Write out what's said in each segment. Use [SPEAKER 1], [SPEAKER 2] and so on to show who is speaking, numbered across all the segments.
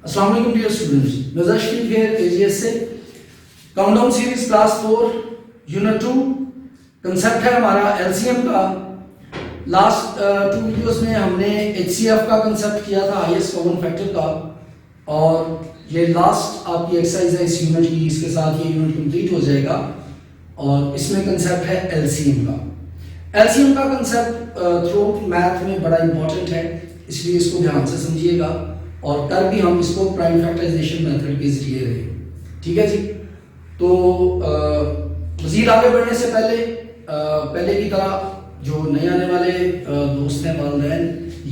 [SPEAKER 1] अस्सलाम वालेकुम dear students, नज़र शरीफ हियर एजीएस से countdown series class 4 unit 2 concept है हमारा एलसीएम का। लास्ट 2 वीडियोस में हमने एचसीएफ का कंसेप्ट किया था, हाईएस्ट कॉमन फैक्टर का, और ये लास्ट आपकी एक्सरसाइज है इस यूनिट की। इसके साथ ये यूनिट कंप्लीट हो जाएगा और इसमें कंसेप्ट है एलसीएम का। एलसीएम का कंसेप्ट थ्रू मैथ में बड़ा इंपॉर्टेंट है, इसलिए इसको ध्यान से समझिएगा और कर भी हम इसको प्राइम फैक्टराइजेशन मेथड के जरिए रहे। ठीक है जी। तो मज़ीद आगे बढ़ने से पहले की तरह जो नए आने वाले दोस्त हैं, वालिदैन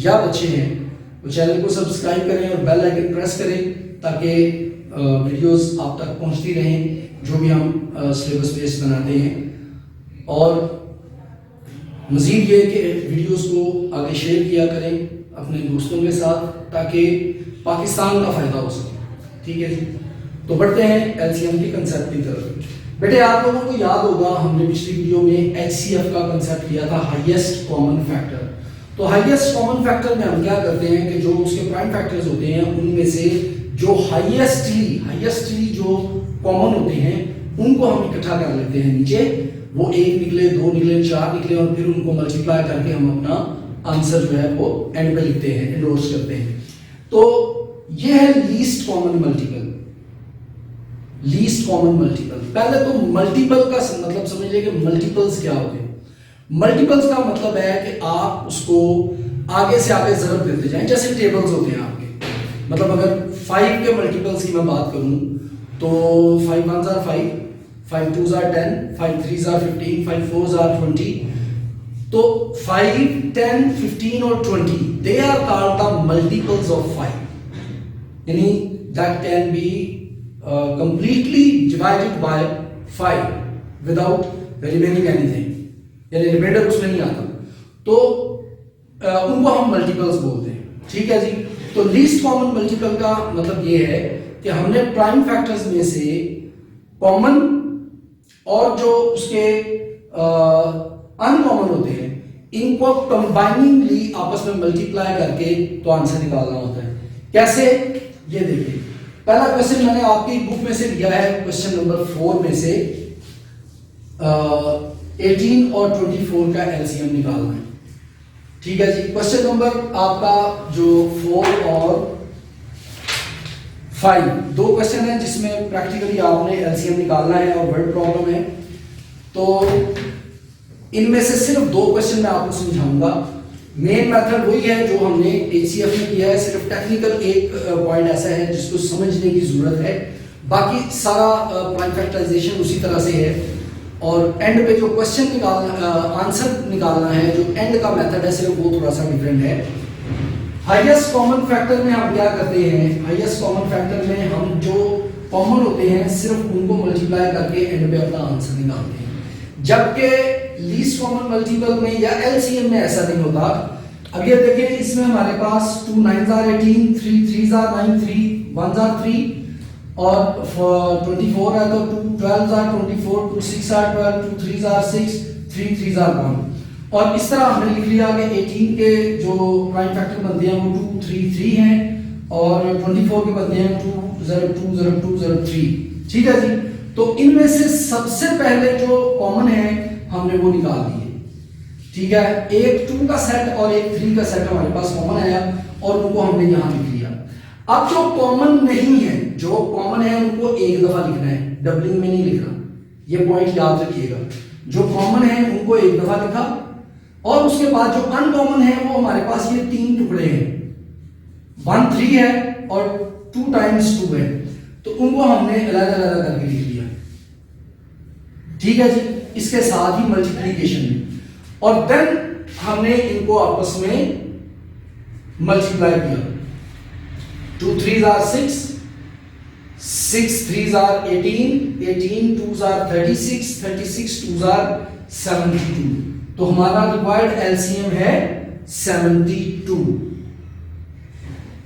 [SPEAKER 1] या बच्चे हैं, वो चैनल को सब्सक्राइब करें और बेल आइकन प्रेस करें ताकि वीडियोस आप तक पहुंचती रहें जो भी हम सिलेबस बेस्ड बनाते हैं। और मज़ीद ये कि वीडियोस को आगे शेयर किया करें अपने दोस्तों के साथ ताकि पाकिस्तान का फ़ायदा हो सके। ठीक है जी। तो बढ़ते हैं एलसीएम के कंसेप्ट की तरफ। बेटे आप लोगों को याद होगा हमने पिछली वीडियो में एचसीएफ का कंसेप्ट लिया था, हाईएस्ट कॉमन फैक्टर। तो हाईएस्ट कॉमन फैक्टर में हम क्या करते हैं कि जो उसके प्राइम फैक्टर्स होते हैं उनमें से जो हाईएस्टली जो कॉमन होते हैं उनको हम इकट्ठा कर लेते हैं नीचे। वो 1 निकले, 2 निकले, 4 निकले और फिर उनको मल्टीप्लाई करके हम अपना आंसर जो है वो एंड पे लिखते हैं, एंडोर्स करते हैं। तो ये है लीस्ट कॉमन मल्टीपल। पहले तो मल्टीपल का मतलब समझिए कि मल्टीपल्स क्या होते हैं। मल्टीपल्स का मतलब है कि आप उसको आगे से आगे ज़रब देते जाएं, जैसे टेबल्स होते हैं आपके। मतलब अगर 5 के मल्टीपल्स की मैं बात करूं तो 5 1s are 5, 5 2s are 10, 5 3s are 15, 5 4s are 20। तो 5, 10, 15 और 20 they are called the multiples of 5, यानी that can be completely divided by 5 without remaining anything, यानी रिमाइंडर उसमें नहीं आता। तो उनको हम मल्टीपल्स बोलते हैं। ठीक है जी। तो लीस्ट कॉमन मल्टीपल का मतलब ये है कि हमने प्राइम फैक्टर्स में से कॉमन और जो उसके अनकॉमन होते हैं इनको कंबाइनिंगली आपस में मल्टीप्लाई करके तो आंसर निकालना होता है। कैसे, ये देखिए। पहला क्वेश्चन मैंने आपकी बुक में से लिया है, क्वेश्चन नंबर 4 में से 18 और 24 का एलसीएम निकालना है। ठीक है जी। क्वेश्चन नंबर आपका जो 4 और 5 दो क्वेश्चन है जिसमें प्रैक्टिकली आपने एलसीएम निकालना है और वर्ड प्रॉब्लम है। तो इनमें से सिर्फ 2 क्वेश्चन मैं आपको समझाऊंगा। मेन मेथड वही है जो हमने एचसीएफ में किया है, सिर्फ टेक्निकल एक पॉइंट ऐसा है जिसको समझने की जरूरत है। बाकी सारा प्राइम फैक्टराइजेशन उसी तरह से है और एंड पे जो क्वेश्चन निकालना, आंसर निकालना है, जो एंड का मेथड है सिर्फ वो थोड़ा सा डिफरेंट है। हाईएस्ट कॉमन फैक्टर में हम क्या करते हैं, हाईएस्ट कॉमन फैक्टर में हम जो कॉमन होते हैं सिर्फ उनको मल्टीप्लाई करके एंड पे अपना आंसर निकालते हैं। जबकि लीस्ट कॉमन मल्टीपल में या एलसीएम में ऐसा नहीं होता। अब ये देखिए, इसमें हमारे पास 2 9s are 18, 3 3s are 9, 3 1s are 3 और 24 है तो 2 12s are 24, 2 6 are 12, 2 3s are 6, 3 3s are 1। और इस तरह हमने लिख लिया कि 18 के जो प्राइम फैक्टर बनते हैं वो 2 3 3 हैं और 24 के बनते हैं 2 0 2 0 2 0 3। ठीक है जी। तो इनमें से सबसे पहले जो कॉमन है हमने वो निकाल दिए। ठीक है। एक 2 का सेट और एक 3 का सेट हमारे पास कॉमन आया और उनको हमने यहां लिख लिया। अब जो कॉमन नहीं है, जो कॉमन है उनको एक दफा लिखना है, डबलिंग में नहीं लिखना। ये पॉइंट याद रखिएगा। जो कॉमन है उनको एक दफा लिखा और उसके बाद जो अनकॉमन है वो हमारे पास ये 3 टुकड़े हैं, 1 3 है और 2 times 2 है, तो उनको हमने अलग अलग करके लिख लिया। ठीक है जी। इसके साथ ही मल्टीप्लिकेशन में और देन हमने इनको आपस में मल्टीप्लाई किया। 2 3s are 6, 6 3s are 18, 18 2s are 36, 36 2s are 72। तो हमारा रिक्वायर्ड एलसीएम है 72।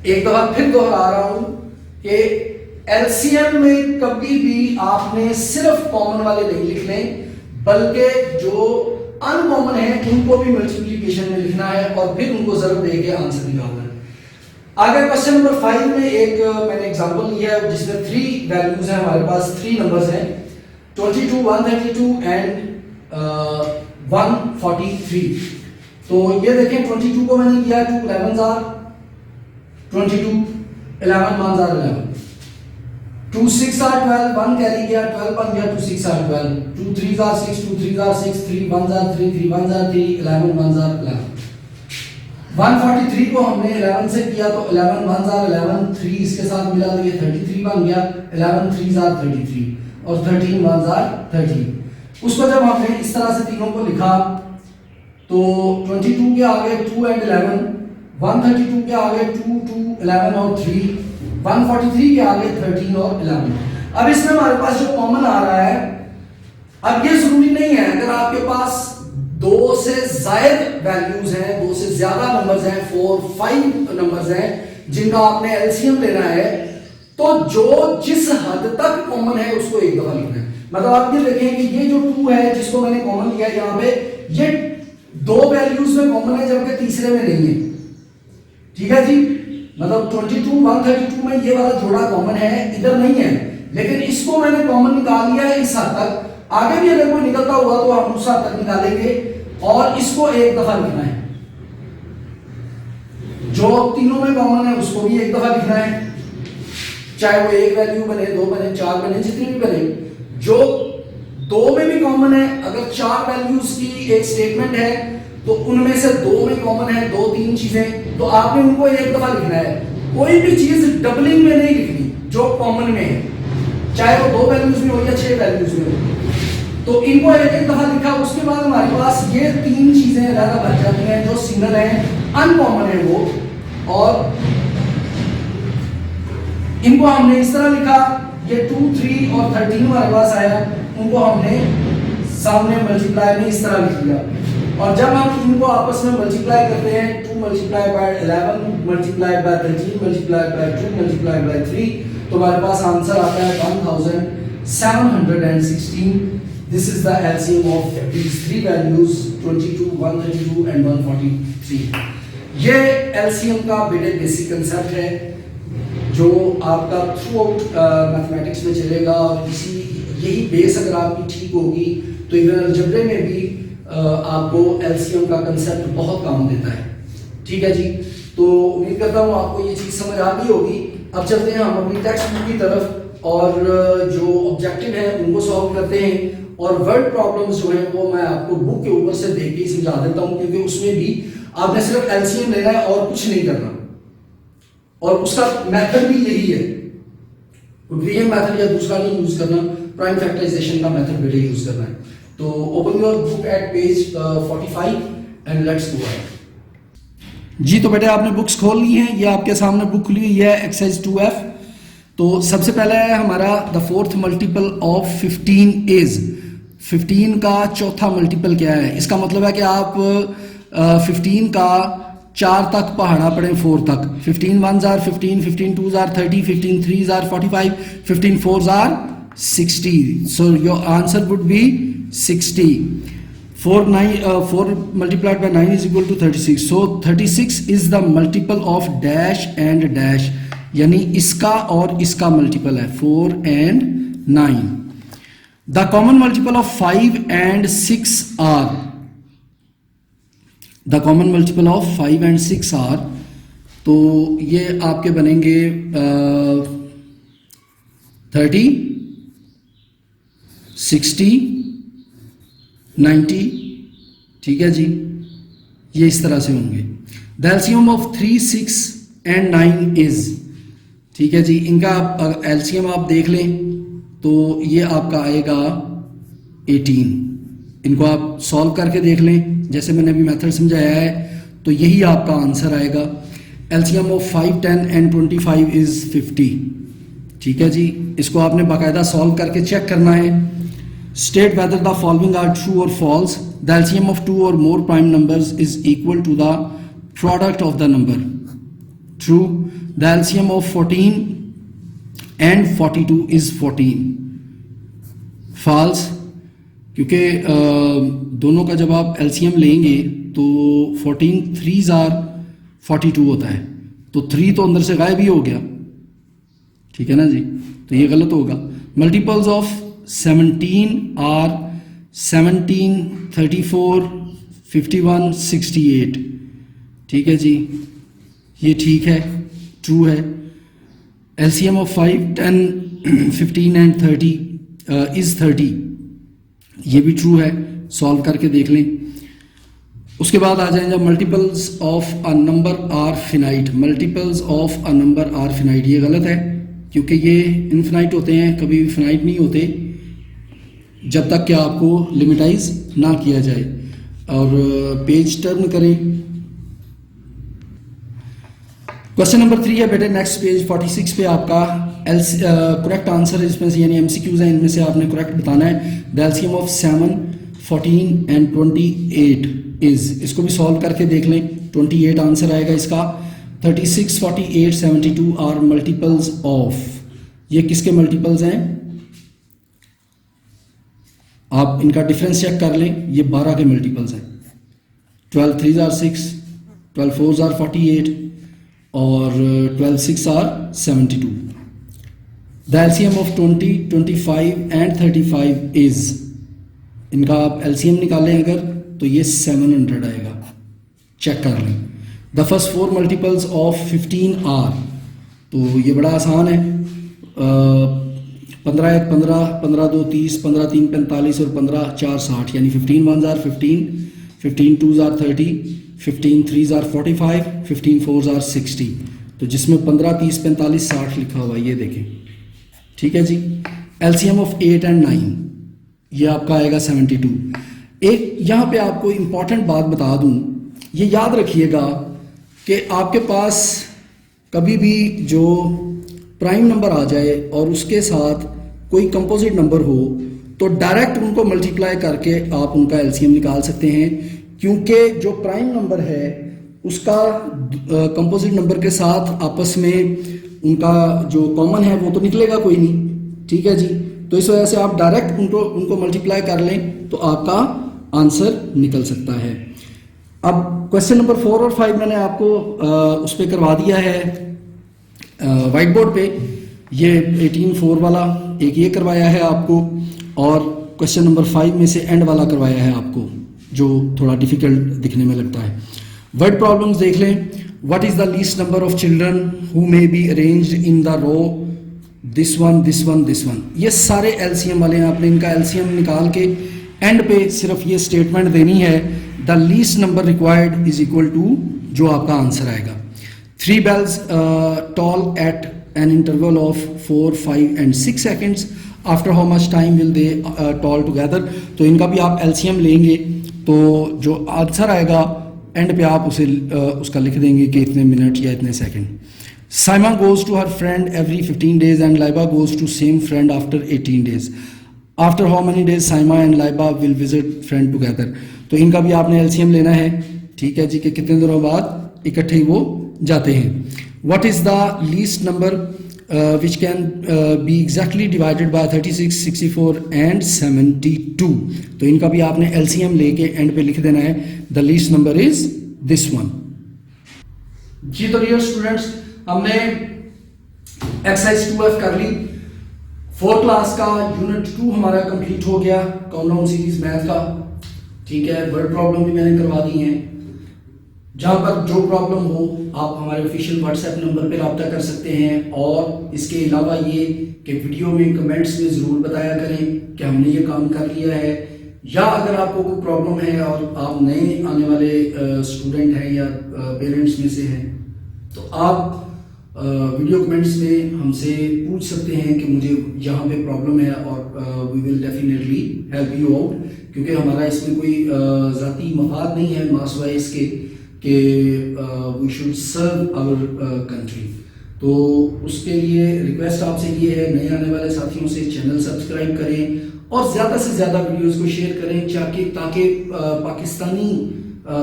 [SPEAKER 1] एक दफा फिर दोहरा रहा हूं कि एलसीएम में कभी भी आपने सिर्फ कॉमन वाले नहीं लिखने, बल्कि जो अनकॉमन है उनको भी मल्टीप्लिकेशन में लिखना है और फिर उनको जरूर दे के आंसर निकालना है। आगे क्वेश्चन नंबर 5 में एक मैंने एग्जांपल लिया है जिसमें 3 वैल्यूज हैं, हमारे पास 3 नंबर्स हैं 22, 132 एंड 143। तो ये देखें 22 को मैंने लिया 2 11s are 22, 11 1s are 11, 2 6 are 12, 1 carry गया 12 बन गया, 2 6 are 12, 2 3s are 6, 2 3s are 6, 3 1s are 3, 3 1s are 3, 11 1s are 11। 143 को हमने 11 से किया तो 11 1s are 11, 3 इसके साथ मिला तो ये 33 बन गया, 11 3s are 33 और 13 1s are 13। उसको जब हमने इस तरह से तीनों को लिखा तो 22 के आगे 2 एंड 11, 132 के आगे 2 2 11 और 3, 143 के आगे 13 और 11। अब इसमें हमारे पास जो कॉमन आ रहा है, अब ये जरूरी नहीं है अगर आपके पास 2 से जायद वैल्यूज हैं, 2 से ज्यादा नंबर्स हैं, 4 5 नंबर्स हैं जिनका आपने एलसीएम लेना है, तो जो जिस हद तक कॉमन है उसको एक दफा लिखना है। मतलब आप ये देखें कि ये जो 2 है जिसको मैंने कॉमन लिया यहाँ पे, ये 2 वैल्यूज में कॉमन है जबकि तीसरे में नहीं है। ठीक है जी, मतलब 22 132 में ये वाला जोड़ा कॉमन है, इधर नहीं है, लेकिन इसको मैंने कॉमन निकाल लिया है इस हद तक। आगे भी अगर कोई निकलता हुआ तो हम उस हद तक निकालेंगे और इसको एक दफा लिखना है। जो तीनों में कॉमन है उसको भी एक दफा लिखना है, चाहे वो एक वैल्यू बने, 2 बने, 4 बने, जितनी भी बने। जो 2 में भी कॉमन है, अगर 4 वैल्यूज की एक स्टेटमेंट है तो उनमें से 2 में कॉमन है 2 3 चीजें, तो आपने उनको एक दफा लिखना है। कोई भी चीज डबलिंग में नहीं लिखनी जो कॉमन में है, चाहे वो 2 वैल्यूज में हो या 6 वैल्यूज में हो। तो इनको एक एक दफा लिखा, उसके बाद हमारे पास ये 3 चीजें ज्यादा बच जाती हैं जो सिंगल हैं, अनकॉमन है वो, और इनको हमने इस तरह लिखा। ये 2 3 और 13 हमारे पास आया, उनको हमने सामने मल्टीप्लाई में इस तरह लिख लिया। और जब हम इनको आपस में मल्टीप्लाई करते हैं, 2 multiply by 11 multiply by 13 multiply by 2 multiply by 3, तो हमारे पास आंसर आता है 1716। This is the LCM of these 3 values 22, 132 and 143। ये LCM का बेसिक कंसेप्ट है जो आपका थ्रू आउट मैथमेटिक्स में चलेगा, और इसी यही बेस अगर आपकी ठीक होगी तो इवन अलजेब्रे में भी आपको LCM का कंसेप्ट बहुत काम देता है। ठीक है जी, तो उम्मीद करता हूँ आपको ये चीज़ समझ आ गई होगी। अब चलते हैं हम अपनी टेक्स्ट बुक की तरफ और जो ऑब्जेक्टिव है उनको सॉल्व करते हैं। और वर्ड प्रॉब्लम्स जो है वो मैं आपको बुक के ऊपर से देख के ही समझा देता हूँ, क्योंकि उसमें भी आपने सिर्फ LCM लेना है और कुछ नहीं करना, और उसका मेथड भी यही है। ये मेथड या दूसरा नहीं यूज करना, प्राइम फैक्टराइजेशन का मेथड बेटे यूज करना है। तो open your book at page 45 and let's go ahead. जी तो बेटे आपने बुक्स खोल ली हैं, ये आपके सामने बुक खुली हुई है एक्सरसाइज 2F। तो सबसे पहले है हमारा the fourth multiple of 15 is, 15 का चौथा मल्टीपल क्या है। इसका मतलब है कि आप 15 का 4 तक पढ़ना पड़े 4 तक। 15 1s are 15, 15 2s are 30, 15 3s are 45, 15 4s are 60। So your answer would be 60। 4 multiplied by 9 is equal to 36। So 36 is the multiple of dash and dash, यानी इसका और इसका मल्टीपल है 4 and 9। The common multiple of 5 and 6 are, the common multiple of 5 and 6 are, तो ये आपके बनेंगे 30, 60, 90। ठीक है जी, ये इस तरह से होंगे। The LCM of 3 6 and 9 is, ठीक है जी, इनका आप एलसीएम आप देख लें तो ये आपका आएगा 18। इनको आप सॉल्व करके देख लें जैसे मैंने अभी मेथड समझाया है, तो यही आपका आंसर आएगा। LCM of 5 10 and 25 is 50। ठीक है जी, इसको आपने बाकायदा सॉल्व करके चेक करना है। State whether the following are true or false. The LCM of 2 or more prime numbers is equal to the product of the number. True. The LCM of 14 and 42 is 14। False, क्योंकि दोनों का जब आप LCM लेंगे तो 14 3s are 42 होता है, तो 3 तो अंदर से गायब ही हो गया, ठीक है ना जी, तो ये गलत होगा। मल्टीपल्स ऑफ 17 आर 17, 34, 51, 68, ठीक है जी, ये ठीक है, ट्रू है। LCM ऑफ 5, 10, 15 एंड 30 इज 30, ये भी ट्रू है, सॉल्व करके देख लें। उसके बाद आ जाएंगे multiples of a number are finite. Multiples of a number are finite, ये गलत है क्योंकि ये इनफिनाइट होते हैं, कभी भी फिनाइट नहीं होते जब तक कि आपको लिमिटाइज ना किया जाए। और पेज टर्न करें। क्वेश्चन नंबर 3 है बेटे, नेक्स्ट पेज 46 पे आपका करेक्ट आंसर है, इसमें से यानी MCQs हैं, इनमें से आपने करेक्ट बताना है। The LCM of 7, 14 and 28 is, इसको भी सॉल्व करके देख लें, 28 आंसर आएगा इसका। 36, 48, 72 आर मल्टीपल्स ऑफ, ये किसके मल्टीपल्स हैं? आप इनका डिफरेंस चेक कर लें, ये 12 के मल्टीपल्स हैं। 12 3s आर 6, 12 4s आर 48 और 12 6 are 72। The LCM of 20, 25 and 35 is, इनका आप LCM निकालें अगर तो ये 700 आएगा, चेक कर लें। The first 4 multiples of 15 are, तो ये बड़ा आसान है, 15 1 15, 15 2 30, 15 3 45 और 15 4 60, यानी 15 1s are 15, 15 2s are 30, 15 3s are 45, 15 4s are 60। तो जिसमें 15 30 45 60 लिखा हुआ ये देखें, ठीक है जी। LCM ऑफ 8 एंड 9, ये आपका आएगा 72। एक यहाँ पे आपको इम्पॉर्टेंट बात बता दूँ, ये याद रखिएगा कि आपके पास कभी भी जो प्राइम नंबर आ जाए और उसके साथ कोई कंपोजिट नंबर हो तो डायरेक्ट उनको मल्टीप्लाई करके आप उनका LCM निकाल सकते हैं, क्योंकि जो प्राइम नंबर है उसका कंपोजिट नंबर के साथ आपस में उनका जो कॉमन है वो तो निकलेगा कोई नहीं, ठीक है जी। तो इस वजह से आप डायरेक्ट उनको मल्टीप्लाई कर लें तो आपका आंसर निकल सकता है। अब क्वेश्चन नंबर 4 और 5 मैंने आपको उस पर करवा दिया है वाइट बोर्ड पे। ये 18-4 वाला एक ये करवाया है आपको, और क्वेश्चन नंबर 5 में से एंड वाला करवाया है आपको, जो थोड़ा डिफिकल्ट दिखने में लगता है। वर्ड प्रॉब्लम्स देख लें। What is the least number of children who may be arranged in the row this one this one this one. ये सारे LCM वाले हैं, आपने इनका LCM निकाल के एंड पे सिर्फ ये स्टेटमेंट देनी है, the least number required is equal to जो आपका आंसर आएगा। 3 bells toll at an interval of 4, 5 and 6 seconds. After how much time will they toll together? तो इनका भी आप LCM लेंगे तो जो आंसर आएगा एंड पे आप उसे उसका लिख देंगे कि इतने मिनट या इतने second. Saima goes to her friend every 15 days and Laiba goes to same friend after 18 days. After how many days Saima and Laiba will visit friend together? तो इनका भी आपने LCM लेना है, ठीक है जी, कि कितने दिनों बाद इकट्ठे वो जाते हैं। What is the least number which can be exactly divided by 36, 64 and 72? तो इनका भी आपने LCM लेके एंड पे लिख देना है, the least number is this one। जी तो डियर स्टूडेंट्स, हमने एक्सरसाइज 2F कर ली। 4th क्लास का यूनिट 2 हमारा कंप्लीट हो गया, काउंटडाउन सीरीज मैथ का, ठीक है। वर्ड प्रॉब्लम भी मैंने करवा दी हैं। जहाँ पर जो प्रॉब्लम हो आप हमारे ऑफिशियल व्हाट्सएप नंबर पर रब्ता कर सकते हैं, और इसके अलावा ये कि वीडियो में कमेंट्स में ज़रूर बताया करें कि हमने ये काम कर लिया है, या अगर आपको कोई प्रॉब्लम है और आप नए आने वाले स्टूडेंट हैं या पेरेंट्स में से हैं तो आप वीडियो कमेंट्स में हमसे पूछ सकते हैं कि मुझे यहाँ पे प्रॉब्लम है, और we will definitely help you out, क्योंकि हमारा इसमें कोई ज़ाती मफाद नहीं है मास वाइज के कि we should serve our country. तो उसके लिए रिक्वेस्ट आपसे ये है, नए आने वाले साथियों से चैनल सब्सक्राइब करें और ज़्यादा से ज़्यादा वीडियोस को शेयर करें, ताकि पाकिस्तानी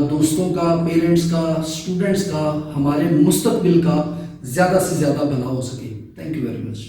[SPEAKER 1] दोस्तों का, पेरेंट्स का, स्टूडेंट्स का, हमारे मुस्तकबिल का ज़्यादा से ज़्यादा भला हो सके। Thank you very much.